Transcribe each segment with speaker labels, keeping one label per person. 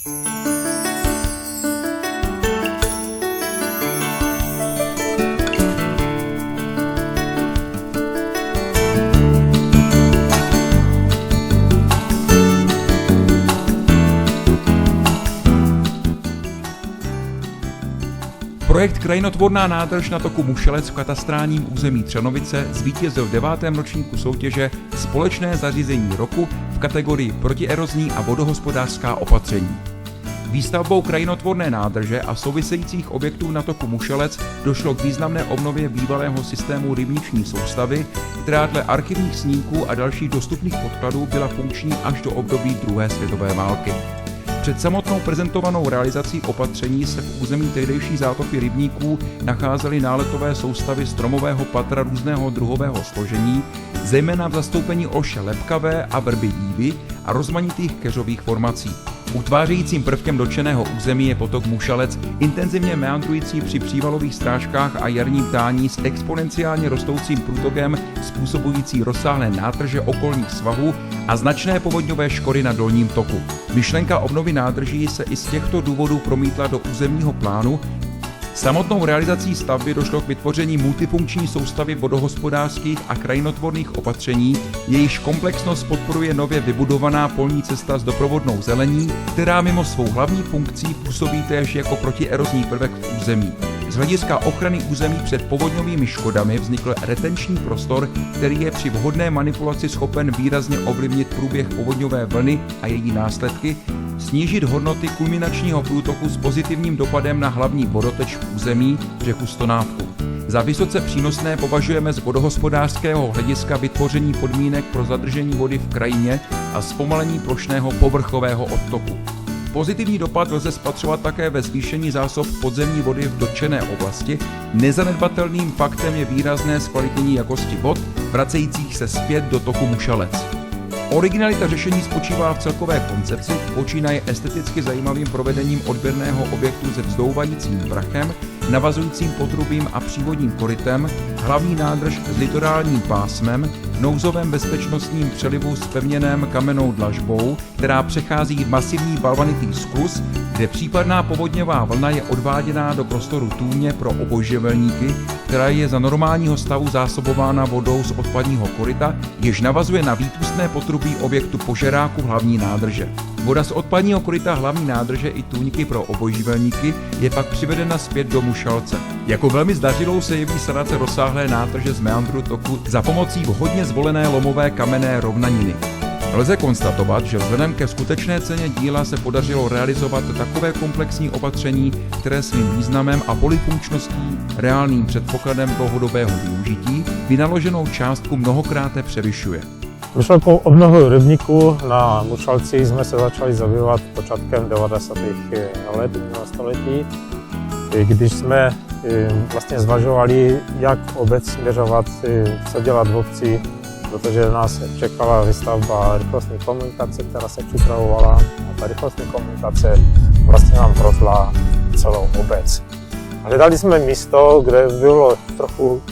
Speaker 1: Projekt Krajinotvorná nádrž na toku Mušelec v katastrálním území Třanovice zvítězil v 9. ročníku soutěže Společné zařízení roku v kategorii protierozní a vodohospodářská opatření. Výstavbou krajinotvorné nádrže a souvisejících objektů na toku Mušelec došlo k významné obnově bývalého systému rybniční soustavy, která dle archivních snímků a dalších dostupných podkladů byla funkční až do období druhé světové války. Před samotnou prezentovanou realizací opatření se v území tehdejší zátoky rybníků nacházely náletové soustavy stromového patra různého druhového složení, zejména v zastoupení olše lepkavé a vrby dívy a rozmanitých keřových formací. Utvářejícím prvkem dotčeného území je potok Mušelec, intenzivně meandrující při přívalových strážkách a jarním tání s exponenciálně rostoucím průtokem způsobující rozsáhlé nátrže okolních svahů a značné povodňové škody na dolním toku. Myšlenka obnovy nádrží se i z těchto důvodů promítla do územního plánu. Samotnou realizací stavby došlo k vytvoření multifunkční soustavy vodohospodářských a krajinotvorných opatření, jejichž komplexnost podporuje nově vybudovaná polní cesta s doprovodnou zelení, která mimo svou hlavní funkcí působí též jako protierozní prvek v území. Z hlediska ochrany území před povodňovými škodami vznikl retenční prostor, který je při vhodné manipulaci schopen výrazně ovlivnit průběh povodňové vlny a její následky, snížit hodnoty kulminačního průtoku s pozitivním dopadem na hlavní vodoteč v území řeku Stonávku. Za vysoce přínosné považujeme z vodohospodářského hlediska vytvoření podmínek pro zadržení vody v krajině a zpomalení plošného povrchového odtoku. Pozitivní dopad lze spatřovat také ve zvýšení zásob podzemní vody v dotčené oblasti. Nezanedbatelným faktem je výrazné zkvalitnění jakosti vod, vracejících se zpět do toku Mušelec. Originalita řešení spočívá v celkové koncepci, počínaje esteticky zajímavým provedením odběrného objektu se vzdouvajícím vrachem, navazujícím potrubím a přívodním korytem, hlavní nádrž s litorálním pásmem, nouzovém bezpečnostním přelivu s pevněném kamennou dlažbou, která přechází masivní balvanitý skluz, kde případná povodňová vlna je odváděná do prostoru tůně pro obojživelníky, která je za normálního stavu zásobována vodou z odpadního koryta, jež navazuje na výpustné potrubí objektu požeráku hlavní nádrže. Voda z odpadního koryta hlavní nádrže i tůňky pro obojživelníky je pak přivedena zpět do Mušelce. Jako velmi zdařilou se jeví sanace rozsáhlé nátrže z meandru toku za pomocí vhodně zvolené lomové kamenné rovnaniny. Lze konstatovat, že vzhledem ke skutečné ceně díla se podařilo realizovat takové komplexní opatření, které svým významem a polyfunkčností, reálným předpokladem dlouhodobého využití, vynaloženou částku mnohokráte převyšuje.
Speaker 2: Myšlenkou obnovy rybníku na Mušelci jsme se začali zabývat počátkem 90. let minulého století, když jsme vlastně zvažovali, jak obec směřovat, co dělat v obci, protože nás čekala výstavba rychlostní komunikace, která se připravovala, a ta rychlostní komunikace vlastně nám protla celou obec. Hledali jsme místo, kde bylo trochu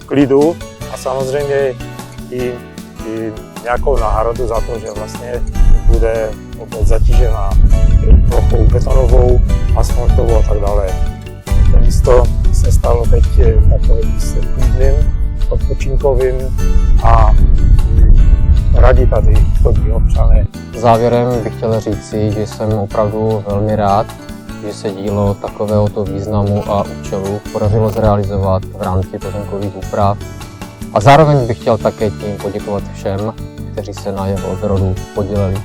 Speaker 2: klidu a samozřejmě i nějakou náhradu za to, že vlastně bude obec zatížena plochou betonovou, asfaltovou a tak dále. To místo se stalo teď takovým klidným, odpočinkovým a rádi tady chodí občané.
Speaker 3: Závěrem bych chtěl říci, že jsem opravdu velmi rád, že se dílo takovéhoto významu a účelu podařilo zrealizovat v rámci pozemkových úprav. A zároveň bych chtěl také tím poděkovat všem, kteří se na jeho odrodu podíleli.